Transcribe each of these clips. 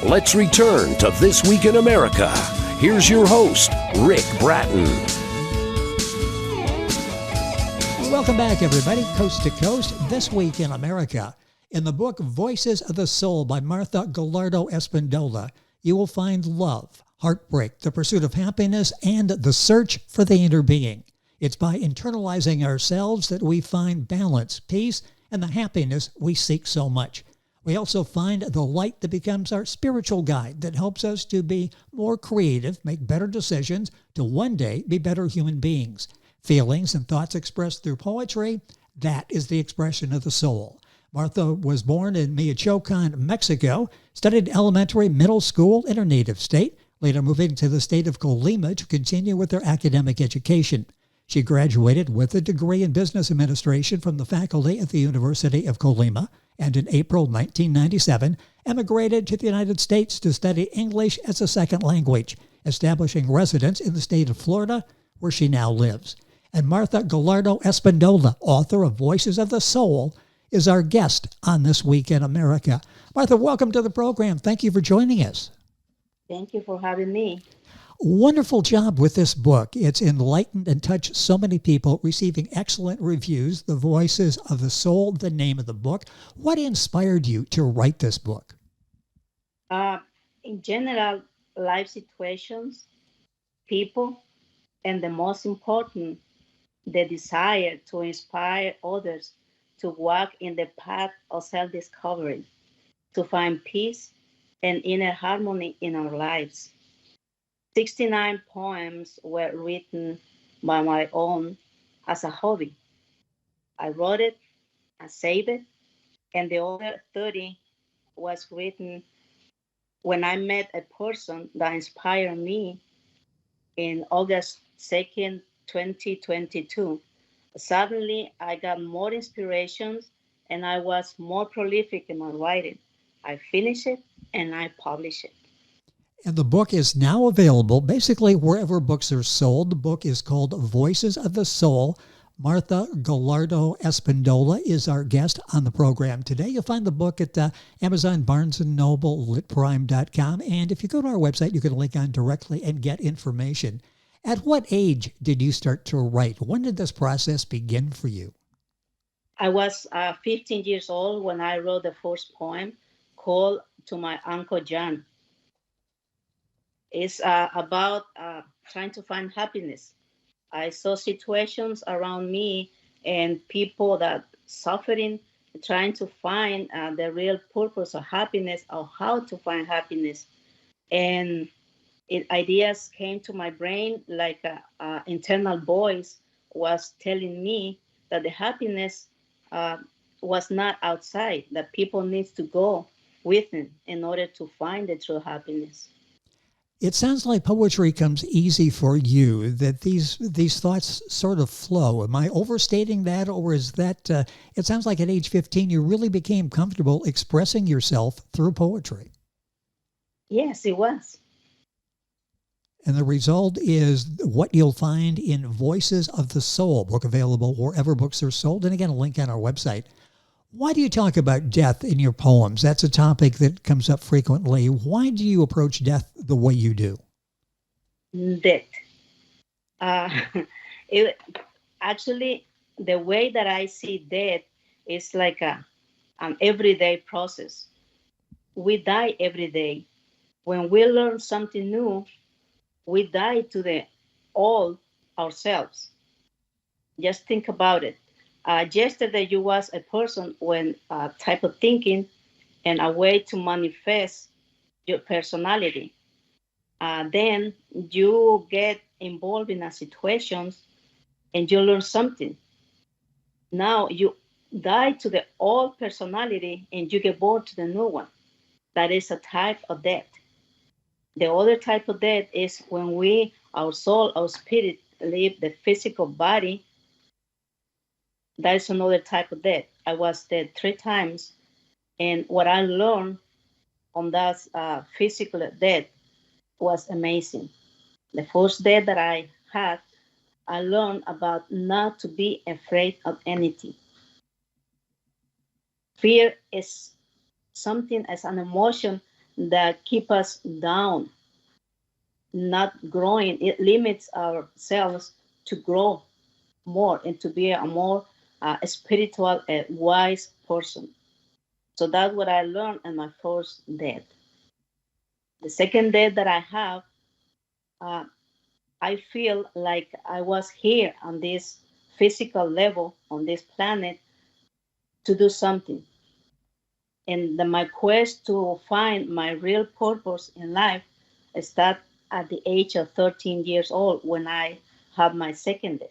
Let's return to This Week in America. Here's your host, Rick Bratton. Welcome back, everybody, coast to coast, This Week in America. In the book Voices of the Soul by Martha Gallardo Espindola, you will find love, heartbreak, the pursuit of happiness, and the search for the inner being. It's by internalizing ourselves that we find balance, peace, and the happiness we seek so much. We also find the light that becomes our spiritual guide that helps us to be more creative, make better decisions, to one day be better human beings. Feelings and thoughts expressed through poetry, that is the expression of the soul. Martha was born in Michoacán, Mexico, studied elementary, middle school in her native state, later moving to the state of Colima to continue with her academic education. She graduated with a degree in business administration from the faculty at the University of Colima, and in April 1997, emigrated to the United States to study English as a second language, establishing residence in the state of Florida, where she now lives. And Martha Gallardo Espindola, author of Voices of the Soul, is our guest on This Week in America. Martha, welcome to the program. Thank you for joining us. Thank you for having me. Wonderful job with this book. It's enlightened and touched so many people, receiving excellent reviews. The Voices of the Soul, the name of the book. What inspired you to write this book? In general, life situations, people, and the most important, the desire to inspire others to walk in the path of self-discovery, to find peace and inner harmony in our lives. 69 poems were written by my own as a hobby. I wrote it, I saved it, and the other 30 was written when I met a person that inspired me in August 2nd, 2022. Suddenly, I got more inspirations and I was more prolific in my writing. I finished it and I published it. And the book is now available basically wherever books are sold. The book is called Voices of the Soul. Martha Gallardo Espindola is our guest on the program today. You'll find the book at Amazon, Barnes & Noble, litprime.com. And if you go to our website, you can link on directly and get information. At what age did you start to write? When did this process begin for you? I was 15 years old when I wrote the first poem called To My Uncle John. It's about trying to find happiness. I saw situations around me and people that suffering, trying to find the real purpose of happiness or how to find happiness. And ideas came to my brain like an internal voice was telling me that the happiness was not outside, that people need to go within in order to find the true happiness. It sounds like poetry comes easy for you, that these thoughts sort of flow. Am I overstating that, or is that, it sounds like at age 15 you really became comfortable expressing yourself through poetry. Yes, it was. And the result is what you'll find in Voices of the Soul, book available wherever books are sold. And again, a link on our website. Why do you talk about death in your poems? That's a topic that comes up frequently. Why do you approach death the way you do? Death. Actually, the way that I see death is like an everyday process. We die every day. When we learn something new, we die to the old ourselves. Just think about it. Yesterday, you was a person when type of thinking and a way to manifest your personality. Then you get involved in a situations and you learn something. Now you die to the old personality and you get born to the new one. That is a type of death. The other type of death is when our soul, our spirit leave the physical body. That is another type of death. I was dead 3 times. And what I learned on that physical death was amazing. The first death that I had, I learned about not to be afraid of anything. Fear is something as an emotion that keep us down, not growing. It limits ourselves to grow more and to be a more spiritual, wise person. So that's what I learned in my first death. The second death that I have, uh, I feel like I was here on this physical level, on this planet, to do something. And my quest to find my real purpose in life started at the age of 13 years old when I had my second death.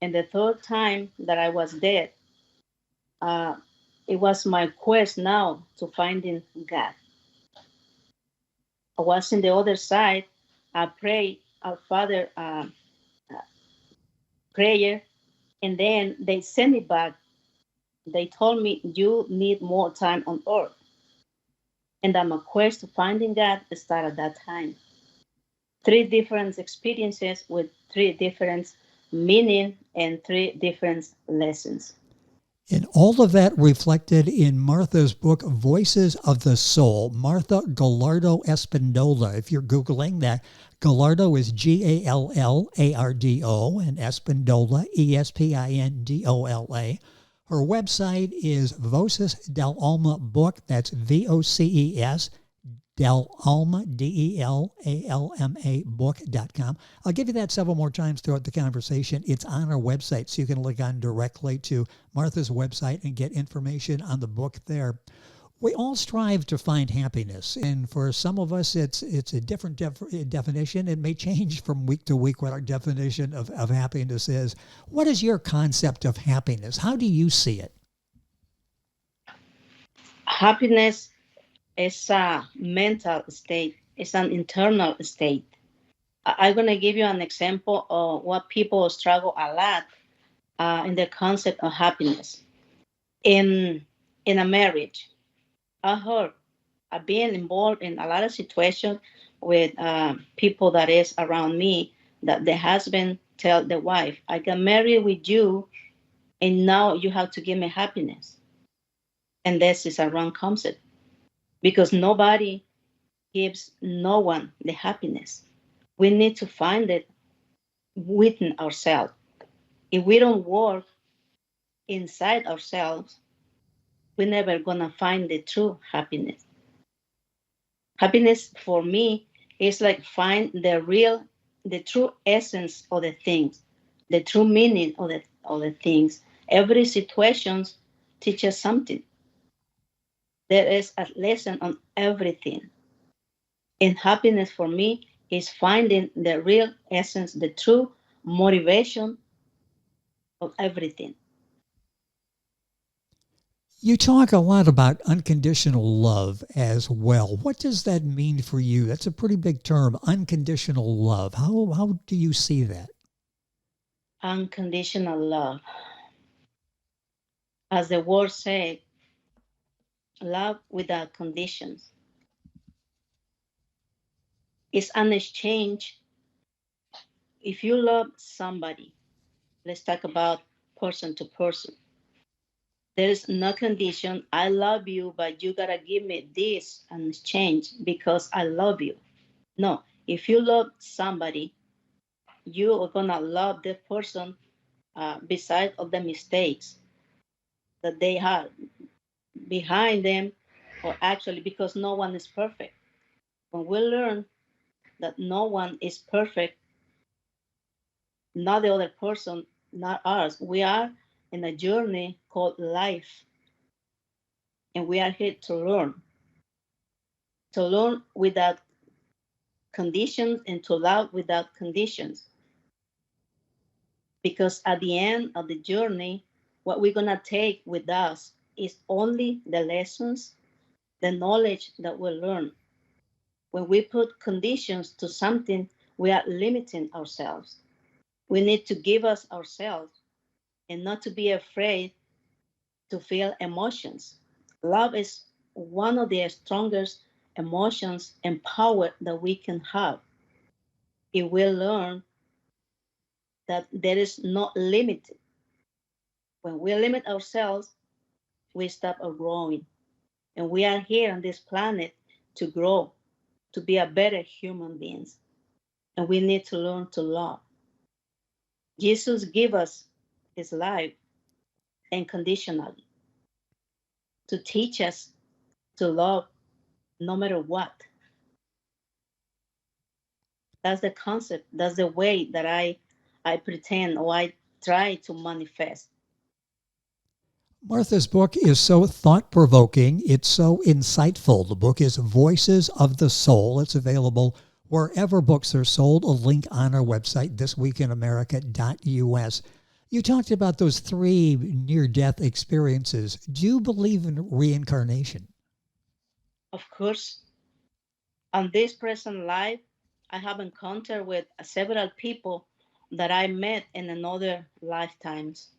And the third time that I was dead, uh, it was my quest now to finding God. I was in the other side. I prayed our Father prayer, and then they sent me back. They told me you need more time on earth, and that my quest to finding God started at that time. Three different experiences with three different meaning and three different lessons. And all of that reflected in Martha's book, Voices of the Soul. Martha Gallardo Espindola. If you're Googling that, Gallardo is Gallardo, and Espindola, Espindola. Her website is Voces del Alma book. That's VOCES Del Alma, DELALMA book.com. I'll give you that several more times throughout the conversation. It's on our website, so you can log on directly to Martha's website and get information on the book there. We all strive to find happiness, and for some of us, it's a different definition. It may change from week to week what our definition of happiness is. What is your concept of happiness? How do you see it? Happiness is a mental state, it's an internal state. I'm going to give you an example of what people struggle a lot in the concept of happiness. In a marriage, I heard I've been involved in a lot of situations with people that is around me that the husband tell the wife, I got married with you and now you have to give me happiness. And this is a wrong concept because nobody gives no one the happiness. We need to find it within ourselves. If we don't work inside ourselves, we're never gonna find the true happiness. Happiness for me is like find the true essence of the things, the true meaning of the things. Every situation teaches something. There is a lesson on everything. And happiness for me is finding the real essence, the true motivation of everything. You talk a lot about unconditional love as well. What does that mean for you? That's a pretty big term, unconditional love. How do you see that? Unconditional love. As the word says, love without conditions. It's an exchange. If you love somebody, let's talk about person to person. There is no condition. I love you, but you gotta give me this in exchange because I love you. No, if you love somebody, you are gonna love the person beside of the mistakes that they have behind them, or actually because no one is perfect. When we learn that no one is perfect, not the other person, not us, we are in a journey called life, and we are here to learn without conditions and to love without conditions. Because at the end of the journey, what we're going to take with us is only the lessons, the knowledge that we learn. When we put conditions to something, we are limiting ourselves. We need to give us ourselves and not to be afraid to feel emotions. Love is one of the strongest emotions and power that we can have if we learn that there is no limit. When we limit ourselves, we stop growing And we are here on this planet to grow, to be a better human beings. And we need to learn to love. Jesus gave us his life unconditionally to teach us to love no matter what. That's the concept. That's the way that I pretend or I try to manifest. Martha's book is so thought-provoking. It's so insightful. The book is Voices of the Soul. It's available wherever books are sold. A link on our website, thisweekinamerica.us. You talked about those 3 near-death experiences. Do you believe in reincarnation? Of course, on this present life, I have encountered with several people that I met in another lifetimes.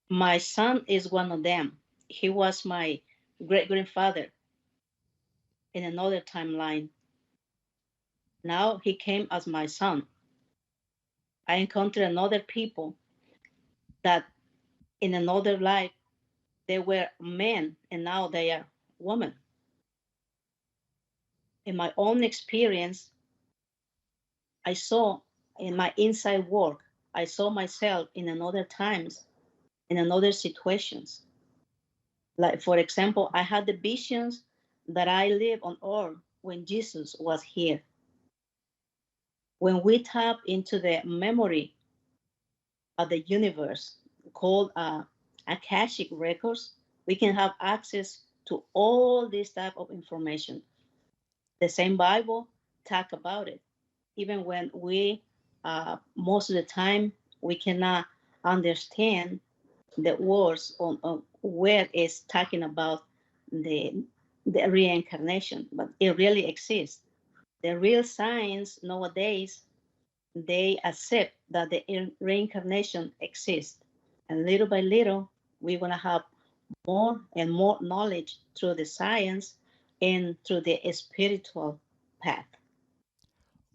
My son is one of them. He was my great grandfather in another timeline. Now he came as my son. I encountered another people that in another life they were men and now they are women. In my own experience, I saw in my inside work, I saw myself in another times, in another situations. Like for example, I had the visions that I lived on earth when Jesus was here. When we tap into the memory of the universe called Akashic records, we can have access to all this type of information. The same Bible talk about it. Even when we, most of the time, we cannot understand the words on where it's talking about the the reincarnation, but it really exists. The real science nowadays they accept that the reincarnation exists. And little by little, we're going to have more and more knowledge through the science and through the spiritual path.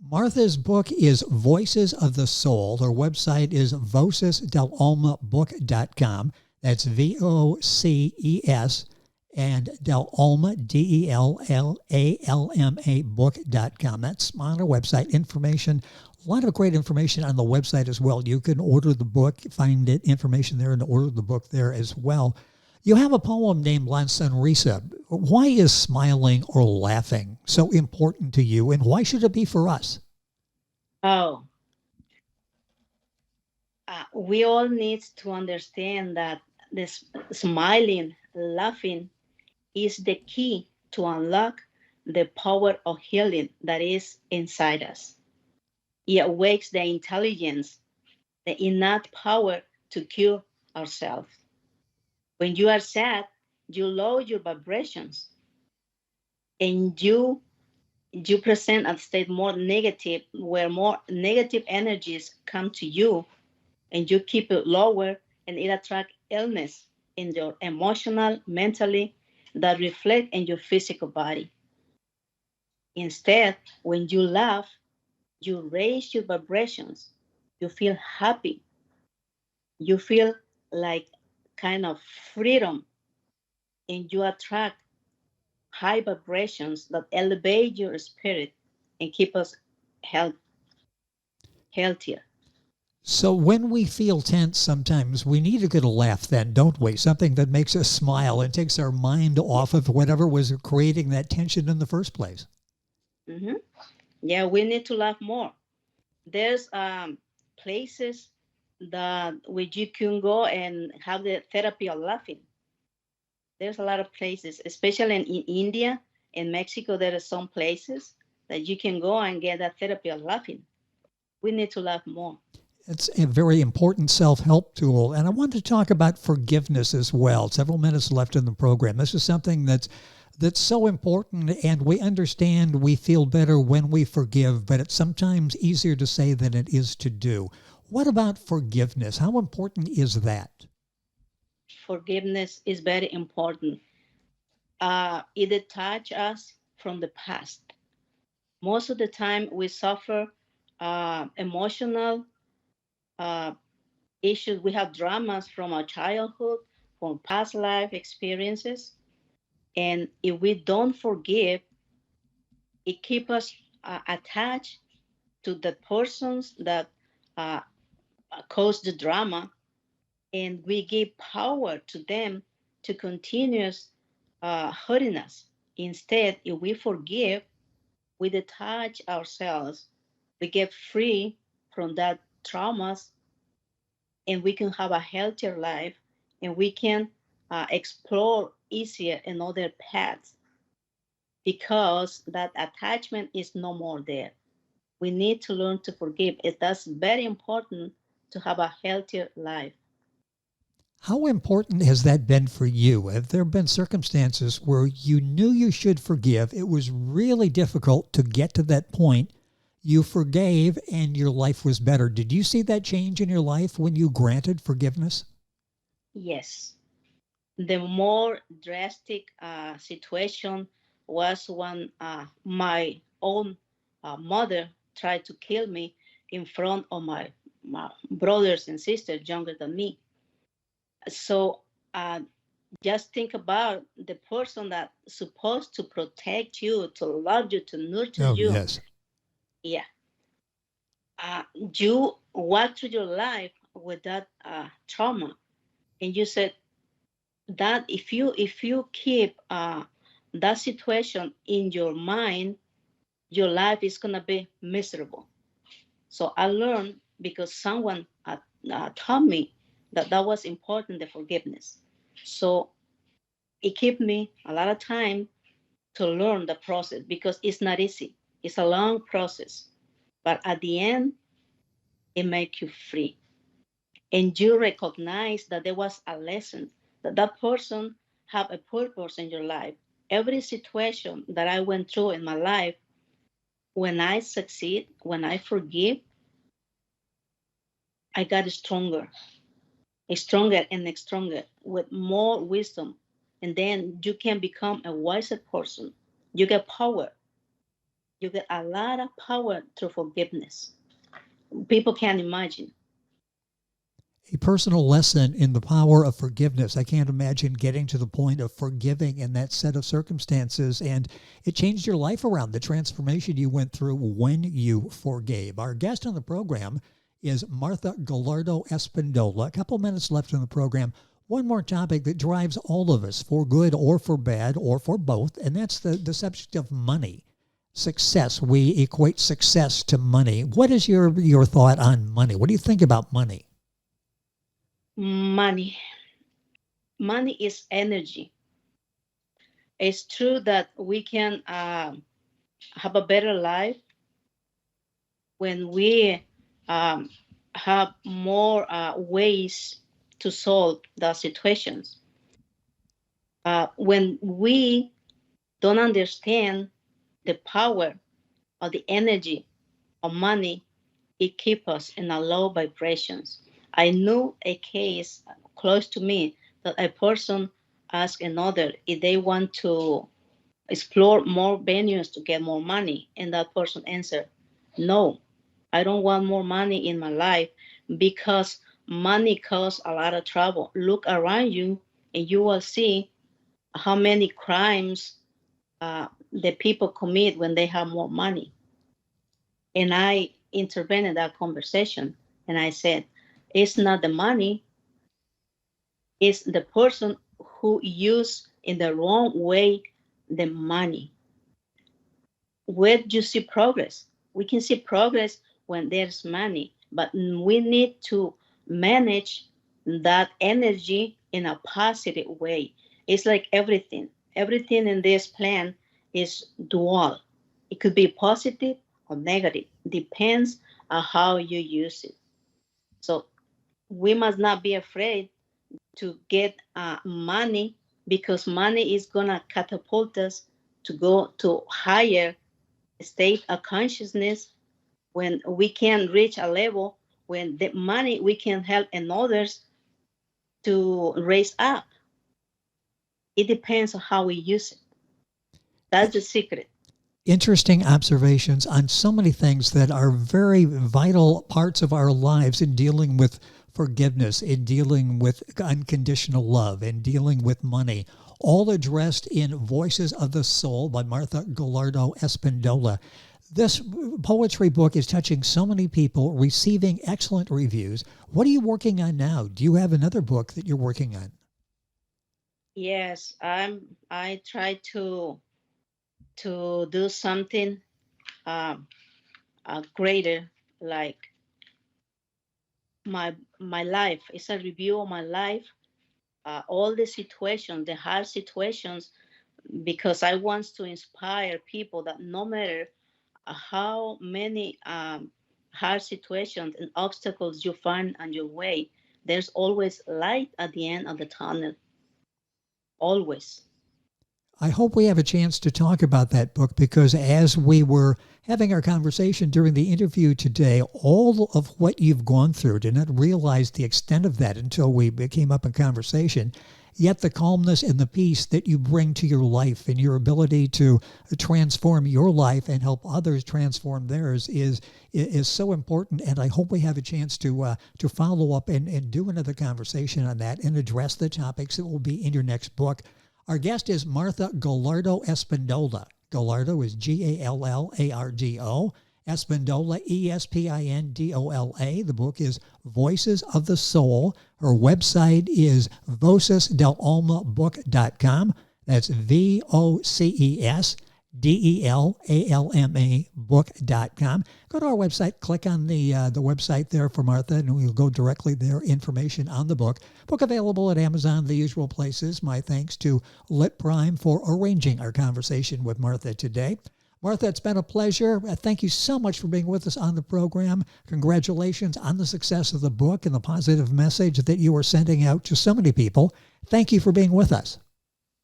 Martha's book is Voices of the Soul. Her website is vocesdelalmabook.com. That's VOCES and Del Alma, DELLALMA book.com. That's on our website. Information, a lot of great information on the website as well. You can order the book, find it, information there, and order the book there as well. You have a poem named La Sonrisa. Why is smiling or laughing so important to you, and why should it be for us? Oh, we all need to understand that this smiling, laughing is the key to unlock the power of healing that is inside us. It awakes the intelligence, the innate power to cure ourselves. When you are sad, you lower your vibrations and you present a state more negative, where more negative energies come to you, and you keep it lower, and it attracts illness in your emotional, mentally, that reflect in your physical body. Instead, when you laugh, you raise your vibrations. You feel happy. You feel like kind of freedom, and you attract high vibrations that elevate your spirit and keep us healthier. So when we feel tense, sometimes we need a good laugh then, don't we? Something that makes us smile and takes our mind off of whatever was creating that tension in the first place. Mm-hmm. Yeah, we need to laugh more. There's places that where you can go and have the therapy of laughing. There's a lot of places, especially in India and Mexico. There are some places that you can go and get that therapy of laughing. We need to laugh more. It's a very important self-help tool. And I want to talk about forgiveness as well. Several minutes left in the program. This is something that's so important, and we understand we feel better when we forgive, but it's sometimes easier to say than it is to do. What about forgiveness? How important is that? Forgiveness is very important. It detaches us from the past. Most of the time, we suffer emotional uh, issues. We have dramas from our childhood, from past life experiences. And if we don't forgive, it keeps us attached to the persons that uh, cause the drama, and we give power to them to continue hurting us. Instead, if we forgive, we detach ourselves, we get free from that traumas, and we can have a healthier life, and we can explore easier another paths because that attachment is no more there. We need to learn to forgive. That's very important to have a healthier life. How important has that been for you? Have there been circumstances where you knew you should forgive? It was really difficult to get to that point. You forgave and your life was better. Did you see that change in your life when you granted forgiveness? Yes. The more drastic situation was when my own mother tried to kill me in front of my brothers and sisters younger than me. So uh, just think about the person that's supposed to protect you, to love you, to nurture Oh, you. yes. Yeah. You walk through your life with that trauma, and you said that if you keep that situation in your mind, your life is gonna be miserable. So I learned because someone taught me that that was important, the forgiveness. So it gave me a lot of time to learn the process because it's not easy. It's a long process, but at the end, it makes you free, and you recognize that there was a lesson, that that person have a purpose in your life. Every situation that I went through in my life, when I succeed, when I forgive, I got stronger and stronger with more wisdom. And then you can become a wiser person. You get power. You get a lot of power through forgiveness. People can't imagine. A personal lesson in the power of forgiveness. I can't imagine getting to the point of forgiving in that set of circumstances, and it changed your life around, the transformation you went through when you forgave. Our guest on the program is Martha Gallardo Espindola. A couple minutes left in the program. One more topic that drives all of us, for good or for bad or for both, and that's the subject of money. Success. We equate success to money. What is your thought on money? What do you think about money? Money. Money is energy. It's true that we can have a better life when we um, have more ways to solve the situations. When we don't understand the power or the energy of money, it keeps us in a low vibrations. I knew a case close to me that a person asked another if they want to explore more venues to get more money, and that person answered, "No, I don't want more money in my life because money causes a lot of trouble. Look around you, and you will see how many crimes the people commit when they have more money." And I intervened in that conversation, and I said, "It's not the money, it's the person who use in the wrong way the money." Where do you see progress? We can see progress when there's money, but we need to manage that energy in a positive way. It's like everything. Everything in this plan is dual. It could be positive or negative. Depends on how you use it. So we must not be afraid to get money, because money is gonna catapult us to go to higher state of consciousness, when we can reach a level when the money we can help and others to raise up. It depends on how we use it. That's the secret. Interesting observations on so many things that are very vital parts of our lives in dealing with forgiveness, in dealing with unconditional love, in dealing with money. all addressed in Voices of the Soul by Martha Gallardo Espindola. This poetry book is touching so many people, receiving excellent reviews. What are you working on now? Do you have another book that you're working on? Yes, I try to do something greater, like my life. It's a review of my life, all the situations, the hard situations, because I want to inspire people that no matter how many hard situations and obstacles you find on your way, there's always light at the end of the tunnel. Always. I hope we have a chance to talk about that book, because as we were having our conversation during the interview today, all of what you've gone through, did not realize the extent of that until we came up in conversation. Yet the calmness and the peace that you bring to your life and your ability to transform your life and help others transform theirs is so important. And I hope we have a chance to follow up and do another conversation on that and address the topics that will be in your next book. Our guest is Martha Gallardo Espindola. Gallardo is Gallardo. Espindola, Espindola. The book is Voices of the Soul. Her website is vocesdelalmabook.com. That's VOCESDELALMA book.com. Go to our website, click on the website there for Martha, and we'll go directly there, information on the book. Book available at Amazon, the usual places. My thanks to Lit Prime for arranging our conversation with Martha today. Martha, it's been a pleasure. Thank you so much for being with us on the program. Congratulations on the success of the book and the positive message that you are sending out to so many people. Thank you for being with us.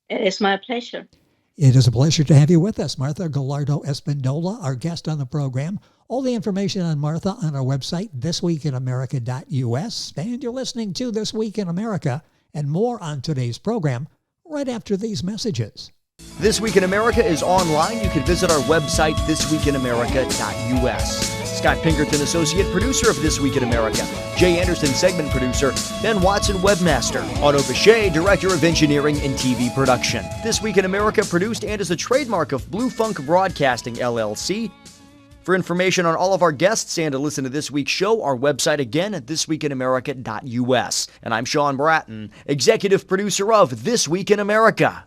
It is my pleasure. It is a pleasure to have you with us, Martha Gallardo Espindola, our guest on the program. All the information on Martha on our website, thisweekinamerica.us. And you're listening to This Week in America, and more on today's program right after these messages. This Week in America is online. You can visit our website, thisweekinamerica.us. Scott Pinkerton, Associate Producer of This Week in America. Jay Anderson, Segment Producer. Ben Watson, Webmaster. Otto Bechet, Director of Engineering and TV Production. This Week in America produced and is a trademark of Blue Funk Broadcasting, LLC. For information on all of our guests and to listen to this week's show, our website again at thisweekinamerica.us. And I'm Sean Bratton, Executive Producer of This Week in America.